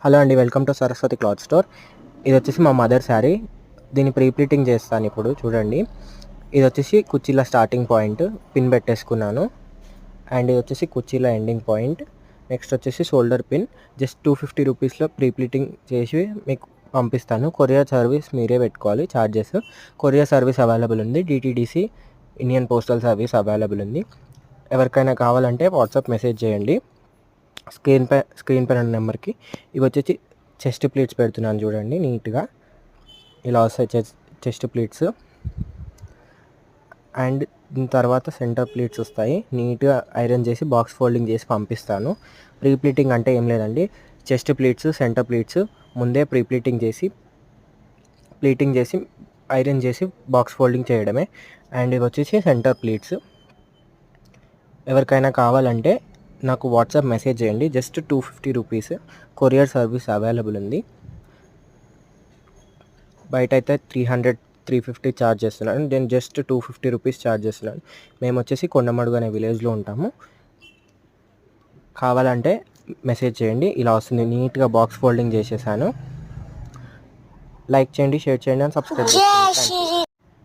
Hello అండి, welcome to Saraswati cloth store. ఇది వచ్చేసి మా మదర్ శారీ. దీన్ని ప్రీ ప్లీటింగ్ చేస్తాను ఇప్పుడు చూడండి. ఇది వచ్చేసి కుర్చీల స్టార్టింగ్ పాయింట్, పిన్ పెట్టేసుకున్నాను. అండ్ ఇది వచ్చేసి కుర్చీల ఎండింగ్ పాయింట్. నెక్స్ట్ వచ్చేసి షోల్డర్ పిన్. జస్ట్ 250 రూపీస్లో ప్రీ ప్లీటింగ్ చేసి మీకు పంపిస్తాను. కొరియర్ సర్వీస్ మీరే పెట్టుకోవాలి ఛార్జెస్. కొరియర్ సర్వీస్ అవైలబుల్ ఉంది. DTDC, Indian postal service available ఉంది. ఎవరికైనా కావాలంటే వాట్సాప్ మెసేజ్ చేయండి స్క్రీన్ పైన ఉన్న నెంబర్కి. ఇవి వచ్చేసి చెస్ట్ ప్లీట్స్ పెడుతున్నాను చూడండి. నీట్గా ఇలా వస్తాయి చెస్ట్ ప్లీట్స్. అండ్ దీని తర్వాత సెంటర్ ప్లీట్స్ వస్తాయి. నీట్గా ఐరన్ చేసి బాక్స్ ఫోల్డింగ్ చేసి పంపిస్తాను. ప్రీ ప్లీటింగ్ అంటే ఏం లేదండి, చెస్ట్ ప్లీట్స్, సెంటర్ ప్లీట్స్ ముందే ప్రీ ప్లీటింగ్ చేసి ఐరన్ చేసి బాక్స్ ఫోల్డింగ్ చేయడమే. అండ్ ఇవి వచ్చేసి సెంటర్ ప్లీట్స్. ఎవరికైనా కావాలంటే నాకు వాట్సాప్ మెసేజ్ చేయండి. Just 250 rupees. Courier service available ఉంది. బయట అయితే 300-350 ఛార్జ్ చేస్తున్నాను. నేను జస్ట్ 250 రూపీస్ ఛార్జ్ చేస్తున్నాను. మేము వచ్చేసి కొండమడుగు అనే విలేజ్లో ఉంటాము. కావాలంటే మెసేజ్ చేయండి. ఇలా వస్తుంది. నీట్గా బాక్స్ ఫోల్డింగ్ చేసేసాను. లైక్ చేయండి, షేర్ చేయండి అండ్ సబ్స్క్రైబ్ చేయండి.